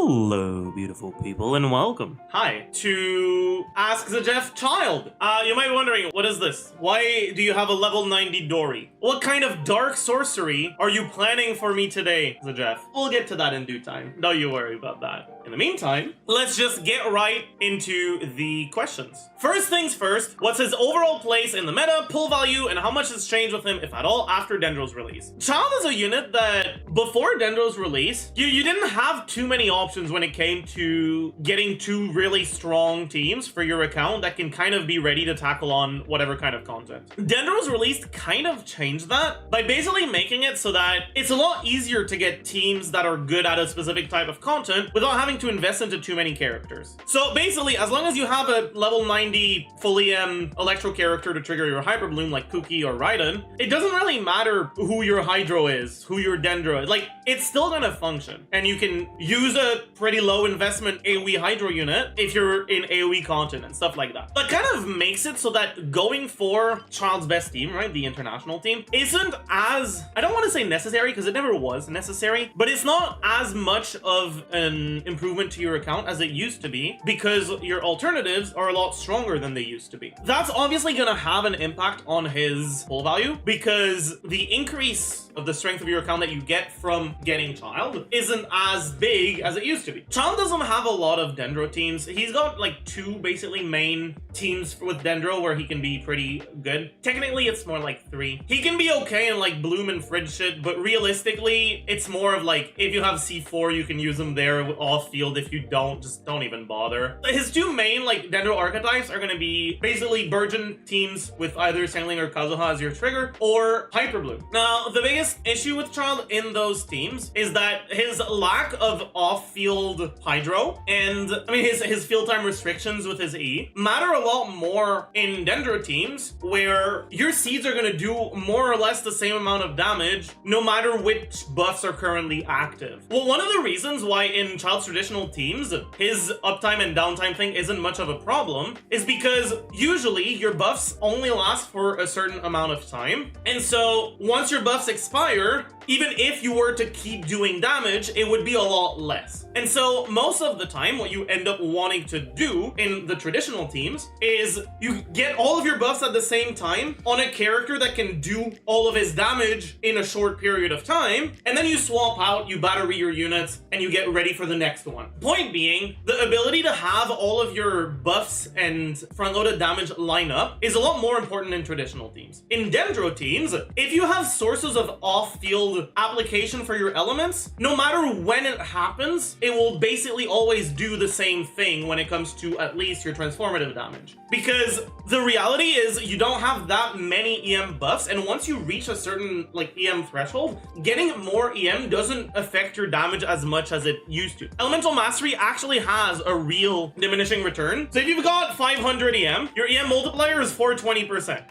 Hello, beautiful people, and welcome. Hi, to Ask Zajef Childe. You might be wondering, what is this? Why do you have a level 90 Dory? What kind of dark sorcery are you planning for me today, Zajef? We'll get to that in due time. Don't you worry about that. In the meantime, let's just get right into the questions. First things first, what's his overall place in the meta, pull value, and how much has changed with him, if at all, after Dendro's release? Childe is a unit that, before Dendro's release, you didn't have too many options when it came to getting two really strong teams for your account that can kind of be ready to tackle on whatever kind of content. Dendro's release kind of changed that by basically making it so that it's a lot easier to get teams that are good at a specific type of content without having to invest into too many characters. So basically, as long as you have a level 90 full EM Electro character to trigger your Hyper Bloom like Kuki or Raiden, it doesn't really matter who your Hydro is, who your Dendro is. Like, it's still gonna function. And you can use a pretty low investment AoE Hydro unit if you're in AoE content and stuff like that. That kind of makes it so that going for Childe's best team, right, the international team, isn't as, I don't want to say necessary because it never was necessary, but it's not as much of an improvement to your account as it used to be because your alternatives are a lot stronger than they used to be. That's obviously going to have an impact on his pull value because the increase of the strength of your account that you get from getting Childe isn't as big as it used to be. Childe doesn't have a lot of Dendro teams. He's got like two basically main teams with Dendro where he can be pretty good. Technically, it's more like three. He can be okay in like Bloom and Fridge shit, but realistically, it's more of like, if you have C4, you can use him there off field. If you don't, just don't even bother. His two main like Dendro archetypes are going to be basically Burgeon teams with either Sangling or Kazuha as your trigger, or Hyper Bloom. Now, the biggest issue with Childe in those teams is that his lack of off-field Hydro and, I mean, his field time restrictions with his E matter a lot more in Dendro teams where your seeds are going to do more or less the same amount of damage no matter which buffs are currently active. Well, one of the reasons why in Childe's traditional teams his uptime and downtime thing isn't much of a problem is because usually your buffs only last for a certain amount of time, and so once your buffs expire, even if you were to keep doing damage, it would be a lot less. And so most of the time, what you end up wanting to do in the traditional teams is you get all of your buffs at the same time on a character that can do all of his damage in a short period of time, and then you swap out, you battery your units, and you get ready for the next one. Point being, the ability to have all of your buffs and front-loaded damage line up is a lot more important in traditional teams. In Dendro teams, if you have sources of off-field application for your elements, no matter when it happens, it will basically always do the same thing when it comes to at least your transformative damage. Because the reality is you don't have that many EM buffs, and once you reach a certain like EM threshold, getting more EM doesn't affect your damage as much as it used to. Elemental Mastery actually has a real diminishing return. So if you've got 500 EM, your EM multiplier is 420%.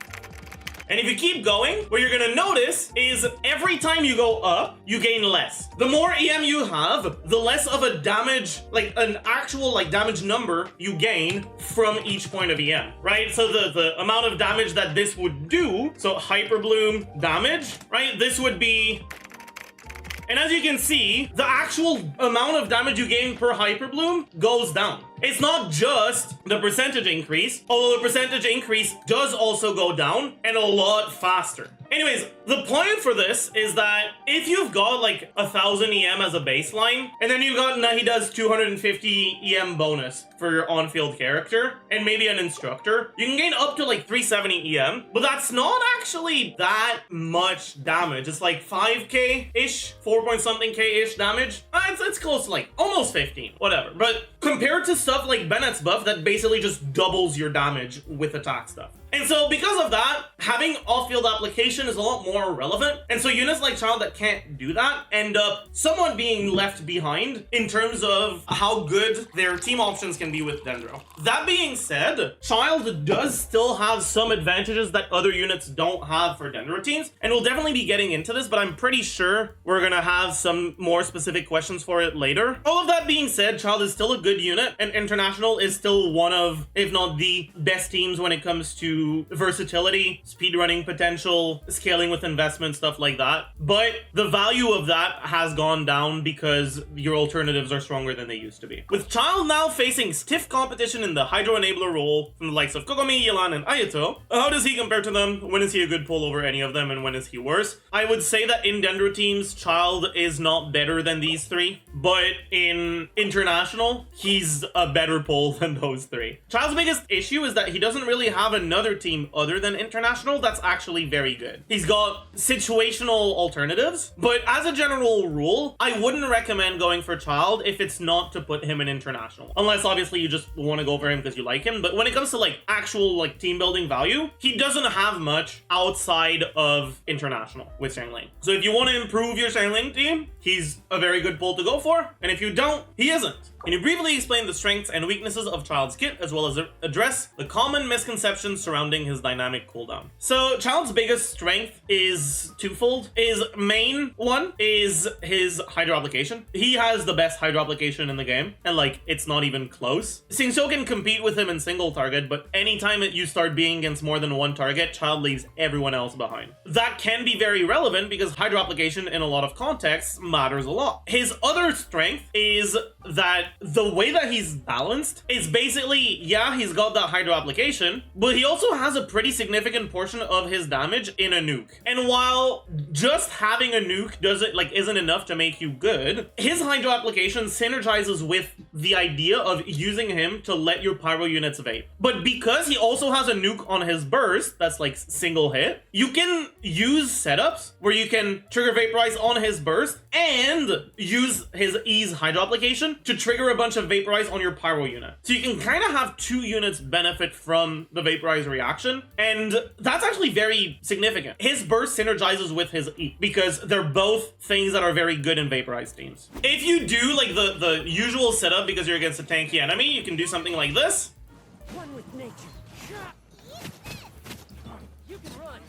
And if you keep going, what you're gonna notice is every time you go up, you gain less. The more EM you have, the less of a damage, like an actual like damage number you gain from each point of EM, right? So the amount of damage that this would do, so Hyper Bloom damage, right? This would be, and as you can see, the actual amount of damage you gain per Hyper Bloom goes down. It's not just the percentage increase, although the percentage increase does also go down and a lot faster. Anyways, the point for this is that if you've got like 1000 EM as a baseline, and then you've got Nahida's 250 EM bonus for your on-field character, and maybe an instructor, you can gain up to like 370 EM, but that's not actually that much damage. It's like 5k-ish, 4 point something k-ish damage. It's close to like almost 15, whatever. But compared to stuff like Bennett's buff that basically just doubles your damage with attack stuff. And so because of that, having off-field application is a lot more relevant. And so units like Childe that can't do that end up somewhat being left behind in terms of how good their team options can be with Dendro. That being said, Childe does still have some advantages that other units don't have for Dendro teams. And we'll definitely be getting into this, but I'm pretty sure we're gonna have some more specific questions for it later. All of that that being said, Childe is still a good unit, and International is still one of, if not the best teams when it comes to versatility, speedrunning potential, scaling with investment, stuff like that. But the value of that has gone down because your alternatives are stronger than they used to be. With Childe now facing stiff competition in the Hydro Enabler role from the likes of Kokomi, Yelan, and Ayato, how does he compare to them? When is he a good pull over any of them, and when is he worse? I would say that in Dendro Teams, Childe is not better than these three, but in International, he's a better pull than those three. Childe's biggest issue is that he doesn't really have another team other than International that's actually very good. He's got situational alternatives, but as a general rule, I wouldn't recommend going for Childe if it's not to put him in International. Unless obviously you just want to go for him because you like him, but when it comes to like actual like team building value, he doesn't have much outside of International with Xiangling. So if you want to improve your Xiangling team, he's a very good pull to go for, and if you don't, he isn't. Can you briefly explain the strengths and weaknesses of Childe's kit, as well as address the common misconceptions surrounding his dynamic cooldown? So Childe's biggest strength is twofold. His main one is his Hydro application. He has the best Hydro application in the game, and like, it's not even close. Xingqiu can compete with him in single target, but anytime that you start being against more than one target, Childe leaves everyone else behind. That can be very relevant because Hydro application in a lot of contexts matters a lot. His other strength is that the way that he's balanced is basically, yeah, he's got that Hydro application, but he also has a pretty significant portion of his damage in a nuke. And while just having a nuke isn't enough to make you good, his Hydro application synergizes with the idea of using him to let your pyro units vape. But because he also has a nuke on his burst that's like single hit, you can use setups where you can trigger vaporize on his burst and use his ease Hydro application to trigger a bunch of vaporize on your pyro unit. So you can kind of have two units benefit from the vaporize reaction, and that's actually very significant. His burst synergizes with his E because they're both things that are very good in vaporize teams. If you do like the usual setup because you're against a tanky enemy, you can do something like this. One with nature. You can run.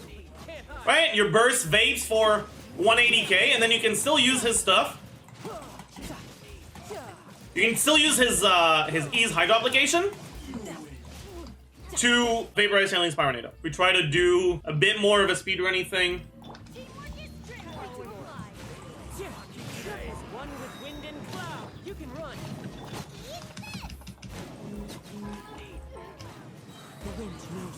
Can't hide. Right? Your burst vapes for 180k, and then you can still use his stuff. You can still use his ease Hydro application to vaporize Xiangling's Pyronado. We try to do a bit more of a speedrunning thing. One with wind and cloud. You can run. The wind knows.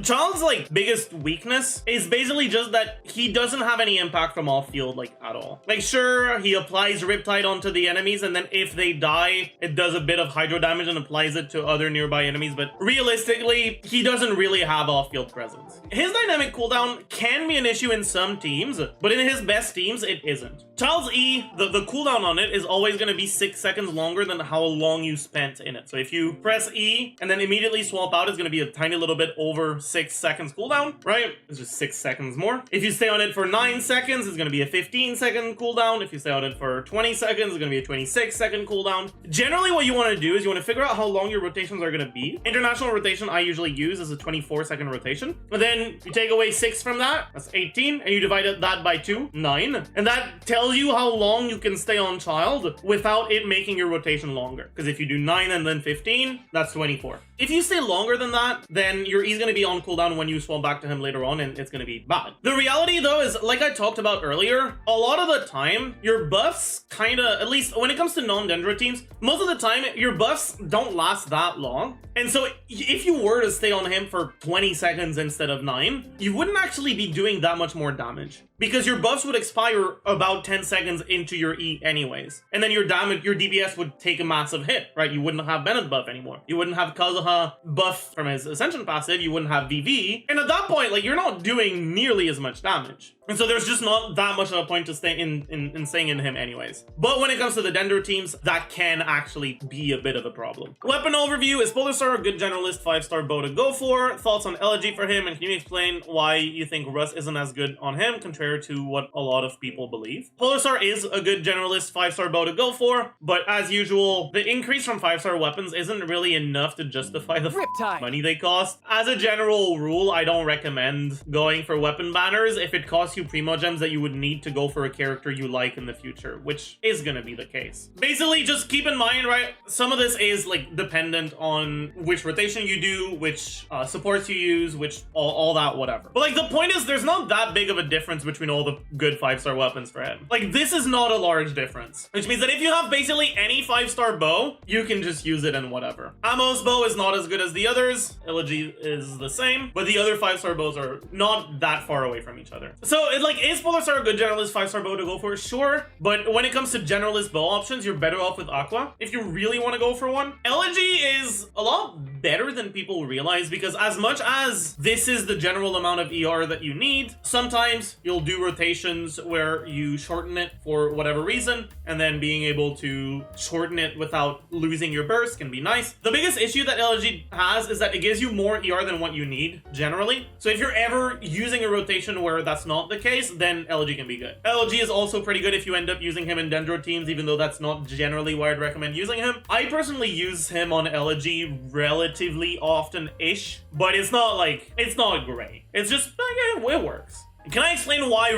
Childe's like biggest weakness is basically just that he doesn't have any impact from off field like at all. Like sure, he applies Riptide onto the enemies, and then if they die, it does a bit of Hydro damage and applies it to other nearby enemies, but realistically, he doesn't really have off field presence. His dynamic cooldown can be an issue in some teams, but in his best teams, it isn't. Childe's E, the cooldown on it is always going to be 6 seconds longer than how long you spent in it. So if you press E and then immediately swap out, it's going to be a tiny little bit over 6 seconds cooldown, right? It's just 6 seconds more. If you stay on it for 9 seconds, it's going to be a 15-second cooldown. If you stay on it for 20 seconds, it's going to be a 26-second cooldown. Generally, what you want to do is you want to figure out how long your rotations are going to be. International rotation I usually use is a 24-second rotation. And then you take away 6 from that, that's 18, and you divide that by 2, 9. And that tells you how long you can stay on Childe without it making your rotation longer. Because if you do 9 and then 15, that's 24. If you stay longer than that, then your E is going to be on cooldown when you swap back to him later on, and it's going to be bad. The reality though is, like I talked about earlier, a lot of the time, your buffs kind of, at least when it comes to non-Dendro teams, most of the time, your buffs don't last that long. And so if you were to stay on him for 20 seconds instead of 9, you wouldn't actually be doing that much more damage, because your buffs would expire about 10 seconds into your E anyways. And then your damage, your DPS would take a massive hit, right? You wouldn't have Bennett buff anymore. You wouldn't have Kazuha buff from his Ascension passive. You wouldn't have VV. And at that point, like, you're not doing nearly as much damage. And so there's just not that much of a point to stay in staying in him anyways. But when it comes to the Dendro teams, that can actually be a bit of a problem. Weapon overview: is Polar Star a good generalist 5-star bow to go for? Thoughts on elegy for him, and can you explain why you think Rust isn't as good on him compared to what a lot of people believe? Polar Star is a good generalist 5-star bow to go for, but as usual, the increase from 5-star weapons isn't really enough to justify the Riptide. money they cost. As a general rule, I don't recommend going for weapon banners if it costs you primo gems that you would need to go for a character you like in the future, which is gonna be the case. Basically, just keep in mind, right, some of this is like dependent on which rotation you do, which supports you use, which all that whatever. But like the point is, there's not that big of a difference between all the good 5-star weapons for him. Like this is not a large difference, which means that if you have basically any 5-star bow, you can just use it and whatever. Amos bow is not as good as the others. Elegy is the same, but the other 5-star bows are not that far away from each other. So it like, is Polar Star a good generalist 5-star bow to go for? Sure, but when it comes to generalist bow options, you're better off with Aqua if you really want to go for one. Elegy is a lot better than people realize, because as much as this is the general amount of ER that you need, sometimes you'll do rotations where you shorten it for whatever reason, and then being able to shorten it without losing your burst can be nice. The biggest issue that LG has is that it gives you more ER than what you need generally. So if you're ever using a rotation where that's not the case, then LG can be good. LG is also pretty good if you end up using him in Dendro teams, even though that's not generally why I'd recommend using him. I personally use him on LG relatively often-ish, but it's not great. It's just, it works. Can I explain why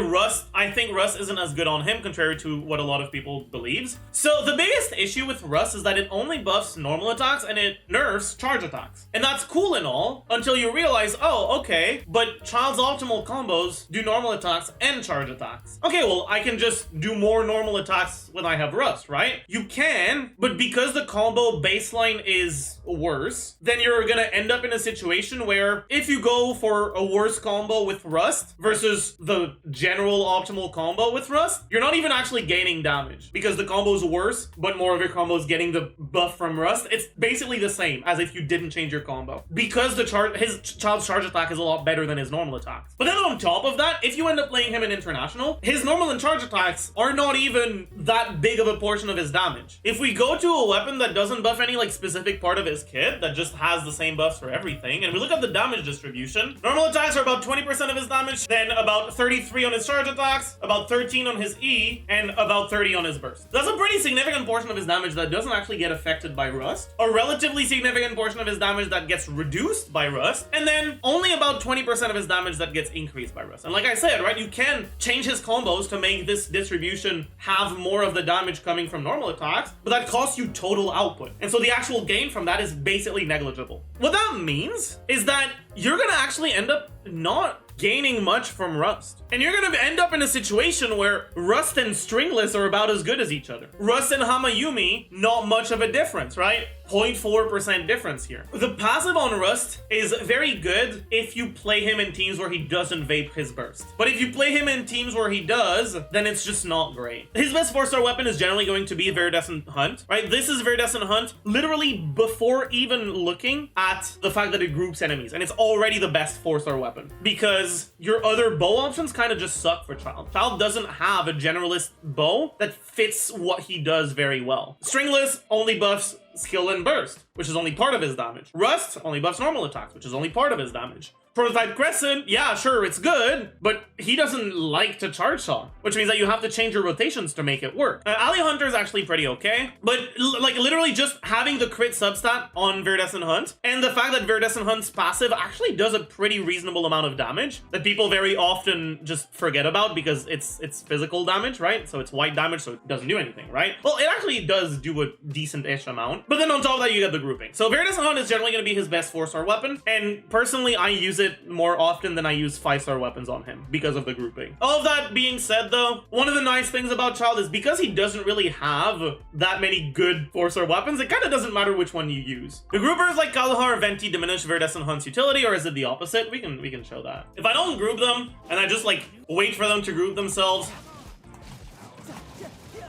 I think Rust isn't as good on him compared to what a lot of people believes? So the biggest issue with Rust is that it only buffs normal attacks and it nerfs charge attacks. And that's cool and all until you realize, oh, okay, but Child's optimal combos do normal attacks and charge attacks. Okay, well, I can just do more normal attacks when I have Rust, right? You can, but because the combo baseline is worse, then you're gonna end up in a situation where if you go for a worse combo with Rust versus the general optimal combo with Rust, you're not even actually gaining damage because the combo is worse, but more of your combo is getting the buff from Rust. It's basically the same as if you didn't change your combo, because his Child's charge attack is a lot better than his normal attacks. But then on top of that, if you end up playing him in International, his normal and charge attacks are not even that big of a portion of his damage. If we go to a weapon that doesn't buff any like specific part of his kit, that just has the same buffs for everything, and we look at the damage distribution, normal attacks are about 20% of his damage, then about 33 on his charge attacks, about 13 on his E, and about 30 on his burst. That's a pretty significant portion of his damage that doesn't actually get affected by Rust, a relatively significant portion of his damage that gets reduced by Rust, and then only about 20% of his damage that gets increased by Rust. And like I said, right, you can change his combos to make this distribution have more of the damage coming from normal attacks, but that costs you total output. And so the actual gain from that is basically negligible. What that means is that you're gonna actually end up not gaining much from Rust. And you're gonna end up in a situation where Rust and Strenghts are about as good as each other. Rust and Hamayumi, not much of a difference, right? 0.4% difference here. The passive on Rust is very good if you play him in teams where he doesn't vape his burst. But if you play him in teams where he does, then it's just not great. His best 4-star weapon is generally going to be Viridescent Hunt, right? This is Viridescent Hunt literally before even looking at the fact that it groups enemies, and it's already the best 4-star weapon because your other bow options kind of just suck for Child. Child doesn't have a generalist bow that fits what he does very well. Strenghts only buffs skill and burst, which is only part of his damage. Rust only buffs normal attacks, which is only part of his damage. Prototype Crescent, yeah, sure, it's good, but he doesn't like to charge shot, which means that you have to change your rotations to make it work. Alley Hunter is actually pretty okay, but like literally just having the crit substat on Viridescent Hunt and the fact that Viridescent Hunt's passive actually does a pretty reasonable amount of damage that people very often just forget about because it's physical damage, right? So it's white damage, so it doesn't do anything, right? Well, it actually does do a decent-ish amount, but then on top of that, you get the grouping. So Viridescent Hunt is generally going to be his best 4-star weapon, and personally, I use it more often than I use 5-star weapons on him because of the grouping. All of that being said though, one of the nice things about Child is because he doesn't really have that many good 4-star weapons, it kind of doesn't matter which one you use. The groupers like Kalahar, Venti, diminish Viridescent Hunt's utility, or is it the opposite? We can show that. If I don't group them and I just like wait for them to group themselves,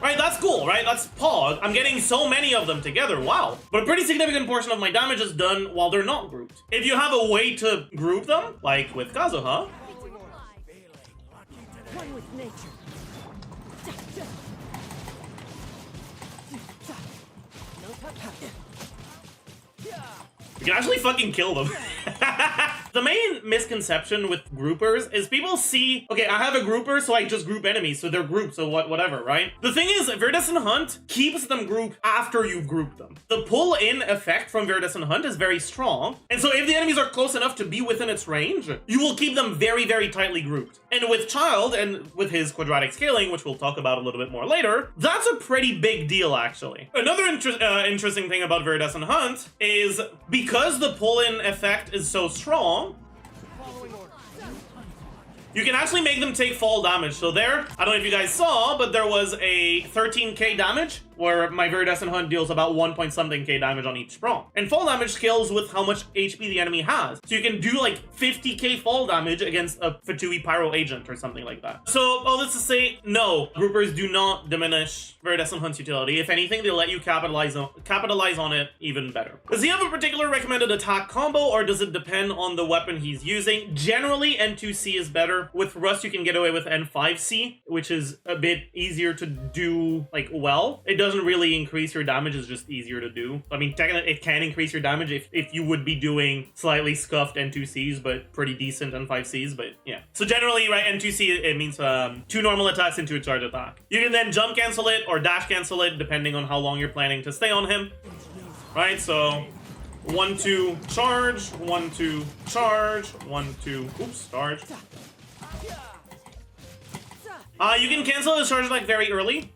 right, that's cool, right? That's Pog. I'm getting so many of them together, wow. But a pretty significant portion of my damage is done while they're not grouped. If you have a way to group them, like with Kazuha, One with nature. You can actually fucking kill them. The main misconception with groupers is people see, okay, I have a grouper, so I just group enemies, so they're grouped, so whatever, right? The thing is, Viridescent Hunt keeps them grouped after you've grouped them. The pull-in effect from Viridescent Hunt is very strong, and so if the enemies are close enough to be within its range, you will keep them very, very tightly grouped. And with Childe, and with his quadratic scaling, which we'll talk about a little bit more later, that's a pretty big deal, actually. Another interesting thing about Viridescent Hunt is because the pull-in effect is so strong, you can actually make them take fall damage. So there, I don't know if you guys saw, but there was a 13k damage where my Viridescent Hunt deals about 1 point something k damage on each sprong. And fall damage scales with how much HP the enemy has. So you can do like 50k fall damage against a Fatui Pyro agent or something like that. So all this to say, no, groupers do not diminish Viridescent Hunt's utility. If anything, they let you capitalize on it even better. Does he have a particular recommended attack combo, or does it depend on the weapon he's using? Generally, N2C is better. With Rust, you can get away with N5C, which is a bit easier to do, like, well. It doesn't really increase your damage, it's just easier to do. I mean, technically, it can increase your damage if you would be doing slightly scuffed N2Cs, but pretty decent N5Cs, but yeah. So generally, right, N2C, it means 2 normal attacks into a charge attack. You can then jump cancel it or dash cancel it, depending on how long you're planning to stay on him. Right, so 1, 2, charge, 1, 2, charge, 1, 2, oops, charge. You can cancel the charge like very early.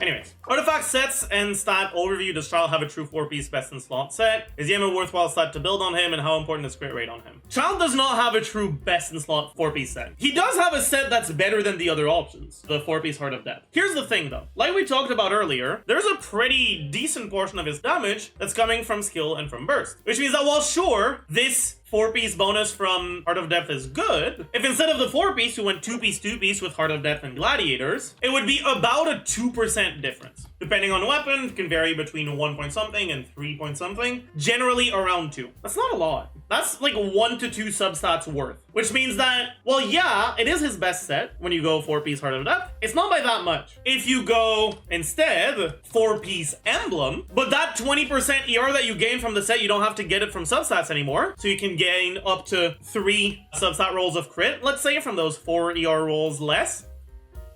Anyways, artifact sets and stat overview. Does Childe have a true 4-piece best in slot set? Is EM a worthwhile stat to build on him, and how important is crit rate on him? Childe does not have a true best in slot 4-piece set. He does have a set that's better than the other options, the 4-piece Heart of Death. Here's the thing though, like we talked about earlier, there's a pretty decent portion of his damage that's coming from skill and from burst, which means that while sure, this 4-piece bonus from Heart of Death is good, if instead of the 4-piece you went 2-piece, 2-piece with Heart of Death and Gladiators, it would be about a 2% difference. Depending on weapon, it can vary between 1 point something and 3 point something, generally around 2. That's not a lot. That's like 1 to 2 substats worth, which means that, well, yeah, it is his best set when you go 4-piece Heart of Death. It's not by that much. If you go instead 4-piece Emblem, but that 20% ER that you gain from the set, you don't have to get it from substats anymore, so you can gain up to 3 substat rolls of crit, let's say, from those 4 ER rolls less.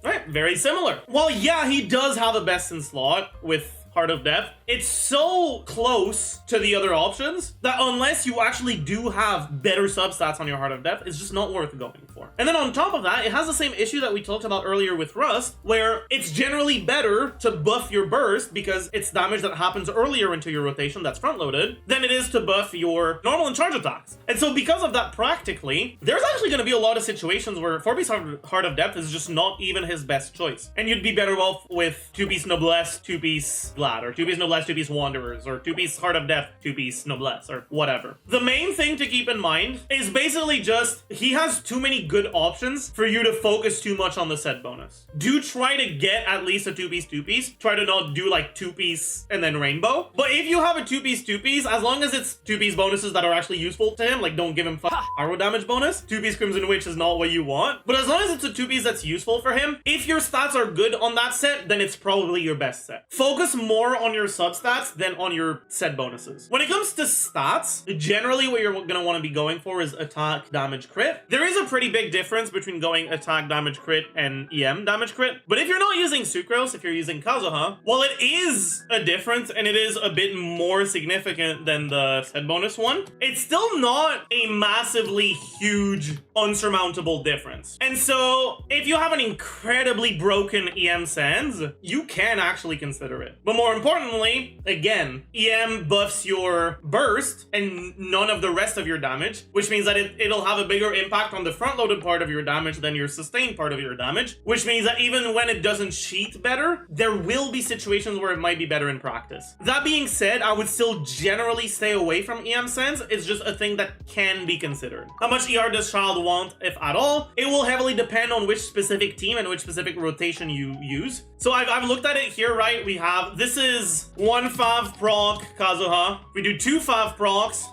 Right, very similar. Well, yeah, he does have a best in slot with Heart of Death. It's so close to the other options that unless you actually do have better substats on your Heart of Death, it's just not worth going for. And then on top of that, it has the same issue that we talked about earlier with Rust, where it's generally better to buff your burst because it's damage that happens earlier into your rotation that's front-loaded than it is to buff your normal and charge attacks. And so because of that, practically, there's actually going to be a lot of situations where 4-piece Heart of Death is just not even his best choice. And you'd be better off with 2-piece Noblesse, 2-piece Glad, or 2-piece Noblesse, 2-piece Wanderers, or 2-piece Heart of Death, 2-piece Noblesse, or whatever. The main thing to keep in mind is basically just he has too many good options for you to focus too much on the set bonus. Do try to get at least a 2-piece 2-piece. Try to not do like 2-piece and then rainbow. But if you have a 2-piece 2-piece, as long as it's 2-piece bonuses that are actually useful to him, like don't give him arrow damage bonus. 2-piece Crimson Witch is not what you want. But as long as it's a 2-piece that's useful for him, if your stats are good on that set, then it's probably your best set. Focus more on your substats than on your set bonuses. When it comes to stats, generally what you're gonna want to be going for is attack, damage, crit. There is a pretty big difference between going attack, damage, crit, and EM damage, crit. But if you're not using Sucrose, if you're using Kazuha, while it is a difference and it is a bit more significant than the set bonus one, it's still not a massively huge, unsurmountable difference. And so if you have an incredibly broken EM Sans, you can actually consider it. But more importantly, again, EM buffs your burst and none of the rest of your damage, which means that it'll have a bigger impact on the front-loaded part of your damage than your sustained part of your damage, which means that even when it doesn't cheat better, there will be situations where it might be better in practice. That being said, I would still generally stay away from EM Sense. It's just a thing that can be considered. How much ER does Childe want, if at all? It will heavily depend on which specific team and which specific rotation you use. So I've looked at it here, right? We have, this this is 1 5 proc Kazuha. If we do 2 5 procs,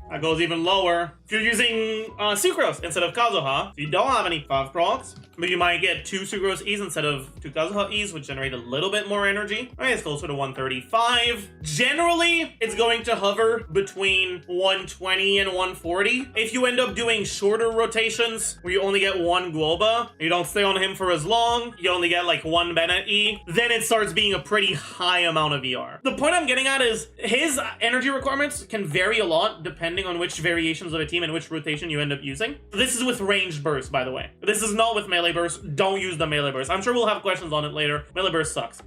that goes even lower. If you're using Sucrose instead of Kazuha, if you don't have any 5 procs, but you might get 2 Sucrose E's instead of 2 Kazuha E's, which generate a little bit more energy. Okay, it's closer to 135. Generally, it's going to hover between 120 and 140. If you end up doing shorter rotations, where you only get 1 Guoba, you don't stay on him for as long, you only get like 1 Bennett E, then it starts being a pretty high amount of ER. The point I'm getting at is his energy requirements can vary a lot depending on which variations of a team and which rotation you end up using. This is with ranged burst, by the way. This is not with melee burst. Don't use the melee burst. I'm sure we'll have questions on it later. Melee burst sucks.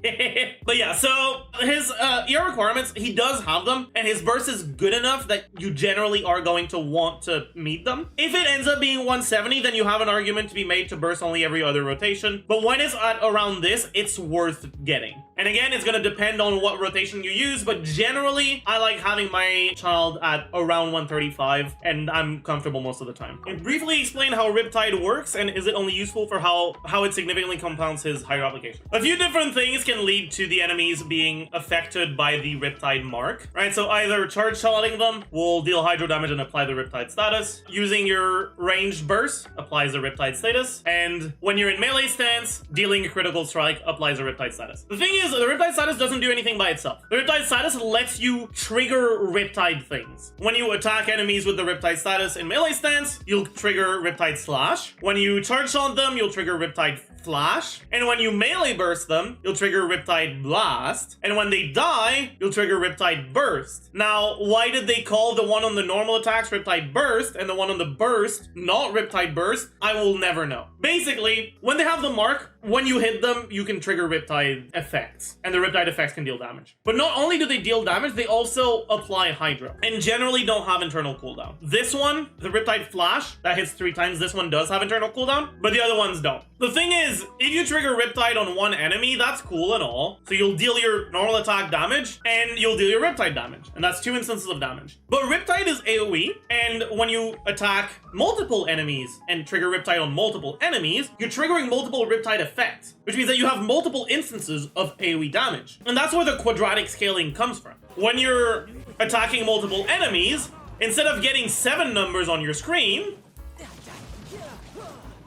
But yeah, so his ER requirements, he does have them, and his burst is good enough that you generally are going to want to meet them. If it ends up being 170, then you have an argument to be made to burst only every other rotation. But when it's at around this, it's worth getting. And again, it's going to depend on what rotation you use, but generally, I like having my child at around 135, and I'm comfortable most of the time. And briefly explain how Riptide works, and is it only useful for how it significantly compounds his higher application. A few different things can lead to the enemies being affected by the Riptide mark, right? So either charge shotting them will deal hydro damage and apply the Riptide status. Using your ranged burst applies the Riptide status. And when you're in melee stance, dealing a critical strike applies the Riptide status. The thing is, the Riptide status doesn't do anything by itself. The Riptide status lets you trigger Riptide things. When you attack enemies with the Riptide status in melee stance, you'll trigger Riptide Slash. When you charge shot them, you'll trigger Riptide Flash. And when you melee burst them, you'll trigger Riptide Blast. And when they die, you'll trigger Riptide Burst. Now, why did they call the one on the normal attacks Riptide Burst and the one on the burst not Riptide Burst? I will never know. Basically, when they have the mark, when you hit them, you can trigger Riptide effects, and the Riptide effects can deal damage. But not only do they deal damage, they also apply Hydro, and generally don't have internal cooldown. This one, the Riptide Flash, that hits 3 times, this one does have internal cooldown, but the other ones don't. The thing is, if you trigger Riptide on one enemy, that's cool and all, so you'll deal your normal attack damage, and you'll deal your Riptide damage, and that's 2 instances of damage. But Riptide is AoE, and when you attack multiple enemies and trigger Riptide on multiple enemies, you're triggering multiple Riptide effects, which means that you have multiple instances of AoE damage. And that's where the quadratic scaling comes from. When you're attacking multiple enemies, instead of getting 7 numbers on your screen,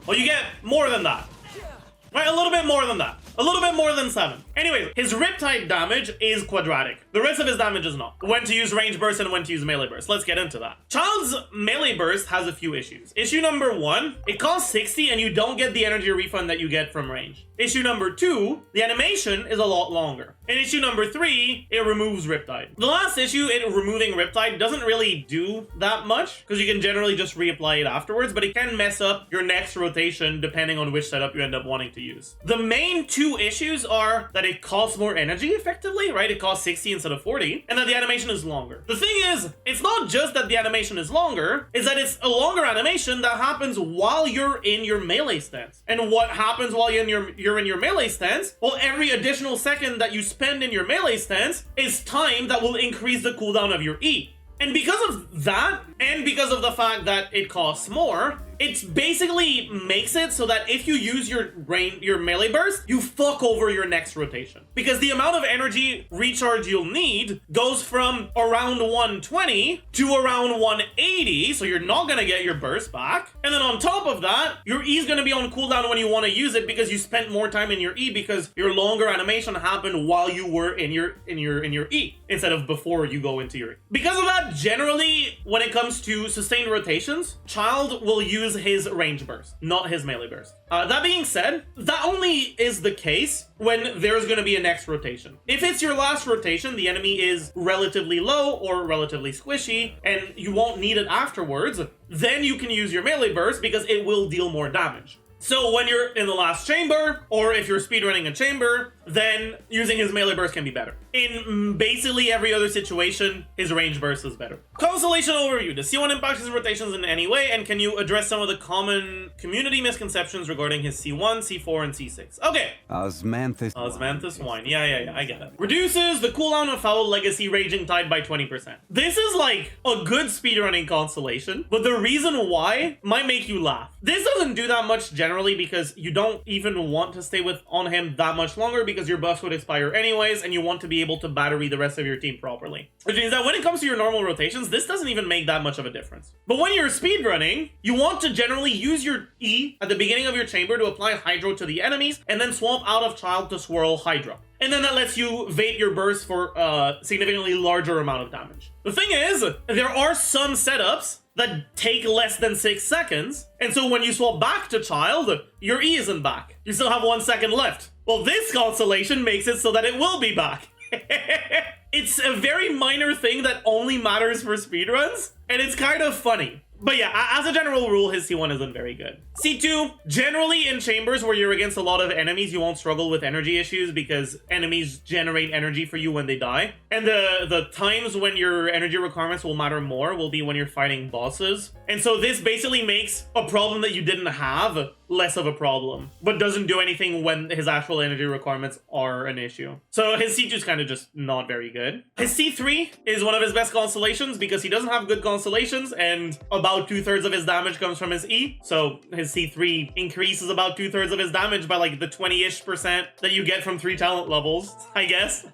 well, you get more than that. Right, a little bit more than that. A little bit more than 7. Anyways, his Riptide damage is quadratic. The rest of his damage is not. When to use range burst and when to use melee burst. Let's get into that. Child's melee burst has a few issues. Issue number 1, it costs 60 and you don't get the energy refund that you get from range. Issue number 2, the animation is a lot longer. And issue number 3, it removes Riptide. The last issue, it removing Riptide doesn't really do that much because you can generally just reapply it afterwards, but it can mess up your next rotation depending on which setup you end up wanting to use. The main 2 issues are that it costs more energy effectively, right? It costs 60 instead of 40, and that the animation is longer. The thing is, it's not just that the animation is longer, it's that it's a longer animation that happens while you're in your melee stance. And what happens while you're in your melee stance? Well, every additional second that you spend in your melee stance is time that will increase the cooldown of your E. And because of that, and because of the fact that it costs more, it basically makes it so that if you use your melee burst, you fuck over your next rotation. Because the amount of energy recharge you'll need goes from around 120 to around 180, so you're not gonna get your burst back. And then on top of that, your E is gonna be on cooldown when you want to use it because you spent more time in your E because your longer animation happened while you were in your E instead of before you go into your E. Because of that, generally, when it comes to sustained rotations, Child will use his range burst, not his melee burst. That being said, that only is the case when there's going to be a next rotation. If it's your last rotation, the enemy is relatively low or relatively squishy, and you won't need it afterwards, then you can use your melee burst because it will deal more damage. So when you're in the last chamber, or if you're speedrunning a chamber, then using his melee burst can be better. In basically every other situation, his range burst is better. Constellation Overview. Does C1 impact his rotations in any way? And can you address some of the common community misconceptions regarding his C1, C4, and C6? Okay. Osmanthus wine. Yeah, I get it. Reduces the cooldown of Foul Legacy Raging Tide by 20%. This is like a good speedrunning constellation, but the reason why might make you laugh. This doesn't do that much generally because you don't even want to stay on him that much longer because your buffs would expire anyways, and you want to be able to battery the rest of your team properly. Which means that when it comes to your normal rotations, this doesn't even make that much of a difference. But when you're speedrunning, you want to generally use your E at the beginning of your chamber to apply Hydro to the enemies, and then swap out of Child to swirl Hydra. And then that lets you vape your burst for a significantly larger amount of damage. The thing is, there are some setups that take less than 6 seconds, and so when you swap back to Child, your E isn't back. You still have 1 second left. Well, this Constellation makes it so that it will be back. It's a very minor thing that only matters for speedruns, and it's kind of funny. But yeah, as a general rule, his C1 isn't very good. C2, generally in chambers where you're against a lot of enemies, you won't struggle with energy issues because enemies generate energy for you when they die. And the times when your energy requirements will matter more will be when you're fighting bosses. And so this basically makes a problem that you didn't have less of a problem, but doesn't do anything when his actual energy requirements are an issue. So his C2 is kind of just not very good. His C3 is one of his best constellations because he doesn't have good constellations, and about 2/3 of his damage comes from his E. So his C3 increases about 2/3 of his damage by like the 20-ish% that you get from 3 talent levels, I guess.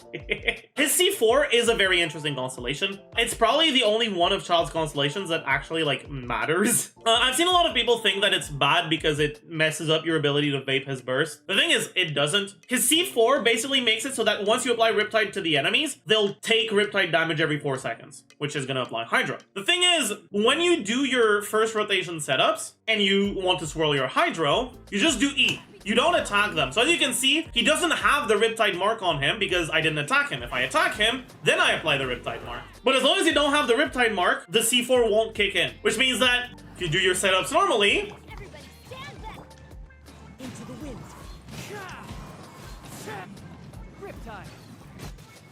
His C4 is a very interesting constellation. It's probably the only one of Child's constellations that actually like matters. I've seen a lot of people think that it's bad because it messes up your ability to vape his burst. The thing is, it doesn't. His C4 basically makes it so that once you apply Riptide to the enemies, they'll take Riptide damage every 4 seconds, which is gonna apply Hydra. The thing is, when you do your first rotation setups and you want to swirl your Hydro, you just do E. You don't attack them. So as you can see, he doesn't have the Riptide mark on him because I didn't attack him. If I attack him, then I apply the Riptide mark. But as long as you don't have the Riptide mark, the C4 won't kick in, which means that if you do your setups normally, Everybody stand back. Into the wind. Riptide.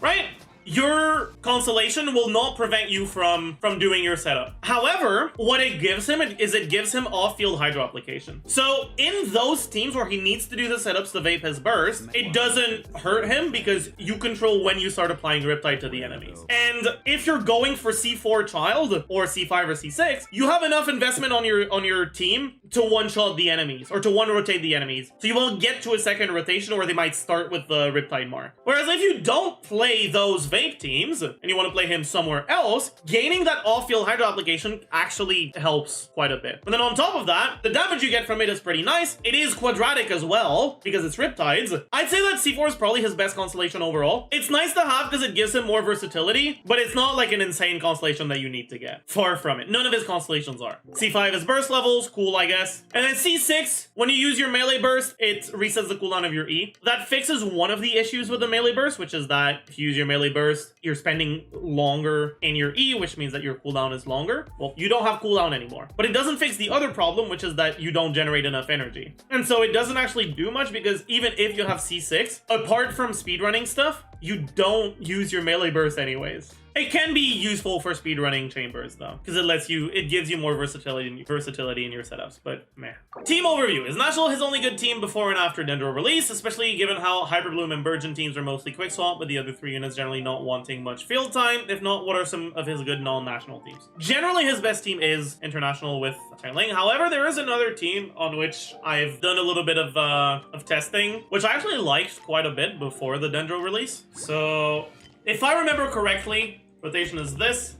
right? Your constellation will not prevent you from doing your setup. However, what it gives him is it gives him off-field Hydro application. So in those teams where he needs to do the setups to vape his burst, it doesn't hurt him because you control when you start applying Riptide to the enemies. And if you're going for C4 Child or C5 or C6, you have enough investment on your team to one-shot the enemies or to one-rotate the enemies. So you won't get to a second rotation where they might start with the Riptide mark. Whereas if you don't play those vape teams and you want to play him somewhere else, gaining that off-field Hydro application actually helps quite a bit. And then on top of that, the damage you get from it is pretty nice. It is quadratic as well because it's Riptides. I'd say that C4 is probably his best constellation overall. It's nice to have because it gives him more versatility, but it's not like an insane constellation that you need to get. Far from it. None of his constellations are. C5 is burst levels, cool I guess. And then C6, when you use your melee burst, it resets the cooldown of your E. That fixes one of the issues with the melee burst, which is that if you use your melee burst, you're spending longer in your E, which means that your cooldown is longer. Well, you don't have cooldown anymore. But it doesn't fix the other problem, which is that you don't generate enough energy. And so it doesn't actually do much because even if you have C6, apart from speedrunning stuff, you don't use your melee burst anyways. It can be useful for speedrunning chambers though, because it gives you more versatility in your setups, but meh. Team overview. Is National his only good team before and after Dendro release, especially given how Hyperbloom and Burgeon teams are mostly quick swap, with the other 3 units generally not wanting much field time? If not, what are some of his good non-national teams? Generally, his best team is international with Ling. However, there is another team on which I've done a little bit of testing, which I actually liked quite a bit before the Dendro release. So, if I remember correctly, rotation is this,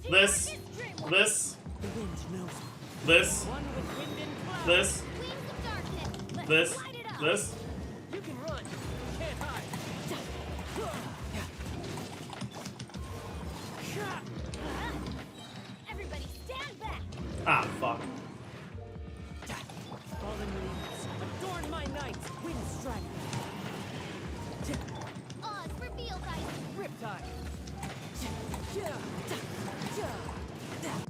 this, this, this, this, this, this. You can run. You can't hide. Everybody stand back. Ah, fuck. Fallen leaves, adorn my night. Wind strike. Oz reveals Riptide.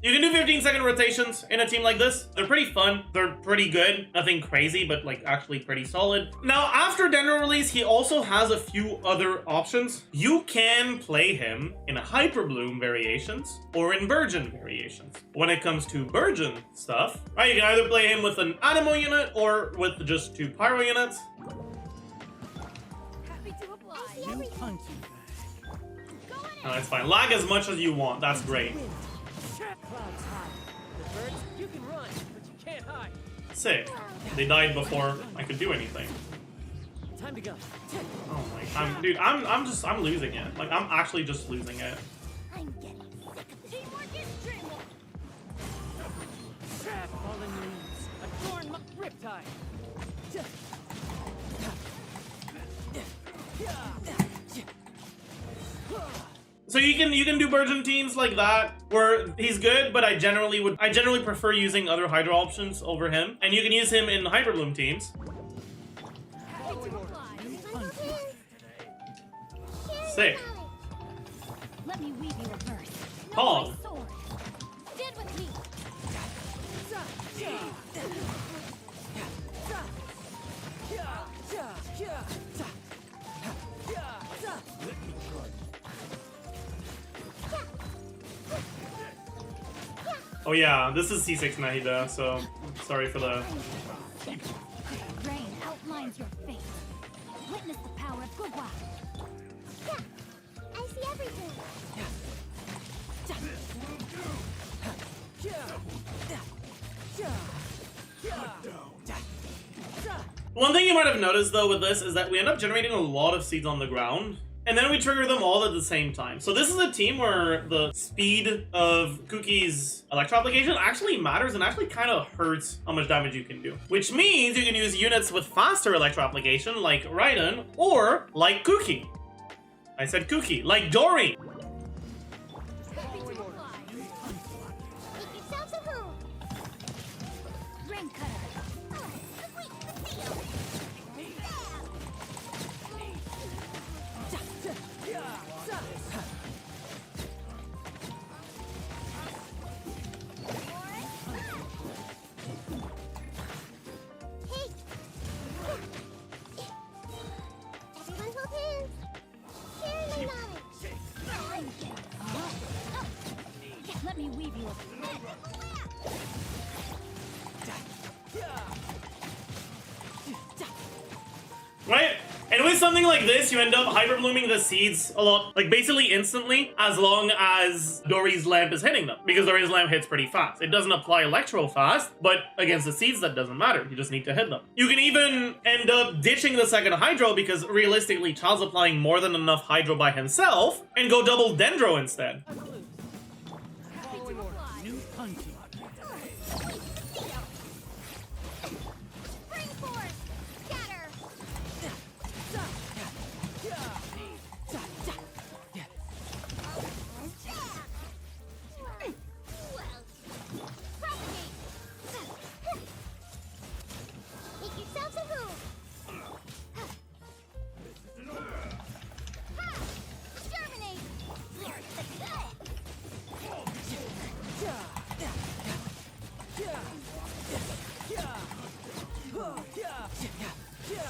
You can do 15-second rotations in a team like this. They're pretty fun. They're pretty good. Nothing crazy, but like actually pretty solid. Now, after Dendro release, he also has a few other options. You can play him in Hyperbloom variations or in Burgeon variations. When it comes to Burgeon stuff, right, you can either play him with an Animo unit or with just 2 Pyro units. Happy to apply. You punch him. No, that's fine. Lag as much as you want. That's great. Clouds high. The birds, you can run, but you can't hide. Sick. They died before I could do anything. Time to go. Oh my, dude, I'm losing it. Like, I'm actually just losing it. I'm getting sick of this. Teamwork is dreamwork. Fallen leaves. Adorn my Riptide. So you can do Burgeon teams like that where he's good, but I generally prefer using other Hydro options over him. And you can use him in Hyper Bloom teams. Sick. Let me weave you a verse. Hog. My sword. Stand with me. Oh yeah, this is C6 Nahida, so sorry for the... Rain outlines your fate. Witness the power of Gugwa. Yeah, I see everything. One thing you might have noticed though with this is that we end up generating a lot of seeds on the ground, and then we trigger them all at the same time. So this is a team where the speed of Kuki's electro application actually matters and actually kind of hurts how much damage you can do. Which means you can use units with faster electro application like Raiden or like Kuki. I said Kuki, like Dory. Rain cutter. Complete the seal. Let me weave you Right? And with something like this, you end up hyper blooming the seeds a lot, like basically instantly, as long as Dory's lamp is hitting them. Because Dory's lamp hits pretty fast. It doesn't apply electro fast, but against the seeds, that doesn't matter. You just need to hit them. You can even end up ditching the second Hydro because realistically, Child's applying more than enough Hydro by himself and go double Dendro instead. New punch. Spring force. Scatter. Make yourselves a room. Germinate.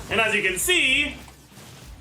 And as you can see,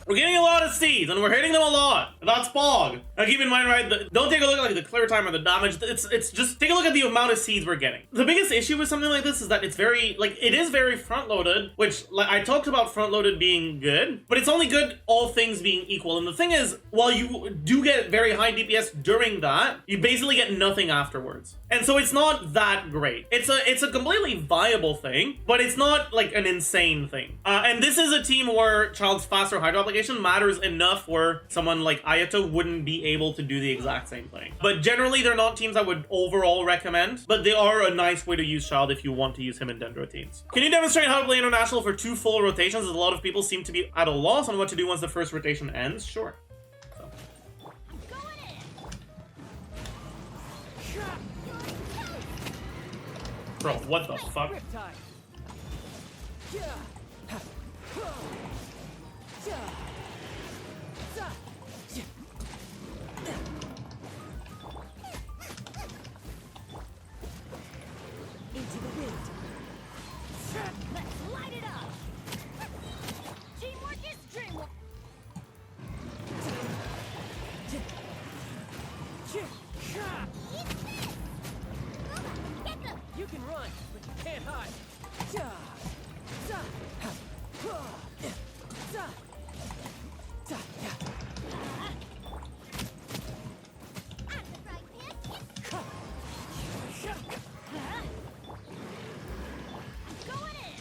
we're getting a lot of seeds, and we're hitting them a lot. That's Bog. Now keep in mind, right, don't take a look at like the clear time or the damage. It's just take a look at the amount of seeds we're getting. The biggest issue with something like this is that it's very, like, it is very front-loaded, which, like, I talked about front-loaded being good, but it's only good all things being equal. And the thing is, while you do get very high DPS during that, you basically get nothing afterwards. And so it's not that great. It's a completely viable thing, but it's not like an insane thing. And this is a team where Child's faster Hydro application matters enough where someone like Ayato wouldn't be able to do the exact same thing. But generally, they're not teams I would overall recommend, but they are a nice way to use Child if you want to use him in Dendro teams. Can you demonstrate how to play International for 2 full rotations, as a lot of people seem to be at a loss on what to do once the first rotation ends? Sure. So. Bro, what the fuck? Riptide. Into the wind. Let's light it up. Teamwork is dreamwork. Get them. You can run, but you can't hide. At the right hand. I'm going in.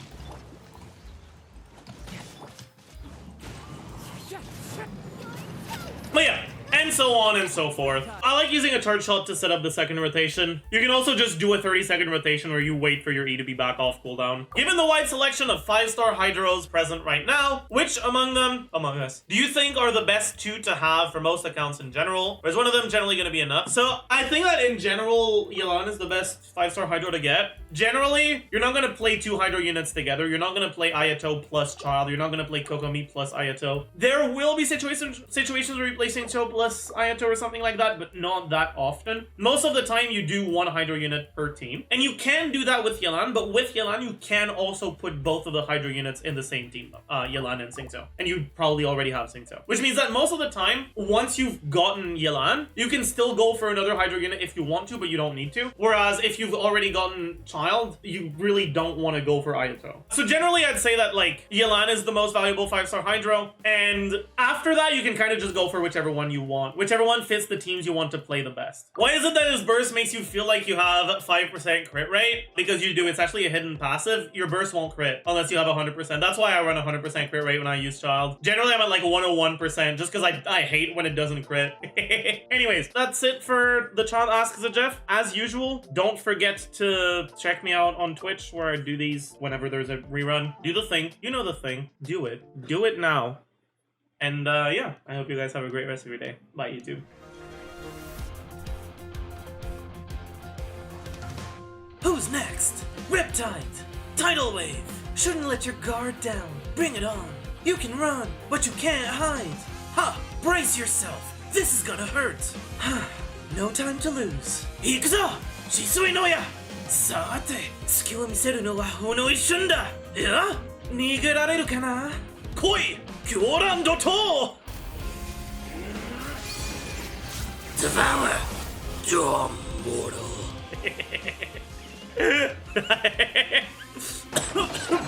But yeah, and so on and so forth. I like using a charge shot to set up the second rotation. You can also just do a 30-second rotation where you wait for your E to be back off cooldown. Given the wide selection of 5-star Hydros present right now, which among us, do you think are the best 2 to have for most accounts in general? Or is one of them generally going to be enough? So I think that in general, Yelan is the best 5-star Hydro to get. Generally, you're not going to play 2 Hydro units together. You're not going to play Ayato plus Child. You're not going to play Kokomi plus Ayato. There will be situations where you're placing Cho plus Ayato or something like that, but not that often. Most of the time, you do 1 Hydro unit per team. And you can do that with Yelan, but with Yelan, you can also put both of the Hydro units in the same team, Yelan and Xingqiu. And you probably already have Xingqiu. Which means that most of the time, once you've gotten Yelan, you can still go for another Hydro unit if you want to, but you don't need to. Whereas if you've already gotten Child, you really don't want to go for Ayato. So generally, I'd say that like Yelan is the most valuable 5-star Hydro. And after that, you can kind of just go for whichever one you want. Whichever one fits the teams you want to play the best. Why is it that his burst makes you feel like you have 5% crit rate? Because you do. It's actually a hidden passive. Your burst won't crit unless you have 100%. That's why I run 100% crit rate when I use Child. Generally, I'm at like 101% just because I hate when it doesn't crit. Anyways, that's it for the Child Ask Zajef. As usual, don't forget to check me out on Twitch where I do these whenever there's a rerun. Do the thing. You know the thing. Do it. Do it now. And yeah, I hope you guys have a great rest of your day. Bye, YouTube. Who's next? Riptide! Tidal Wave! Shouldn't let your guard down. Bring it on. You can run, but you can't hide. Ha! Brace yourself. This is gonna hurt. No time to lose. 行くぞ! 止水の矢! さて、隙を見せるのはほんの一瞬だ。いや、逃げられるかな? 来い! 狂乱怒涛! Devour! Your mortal.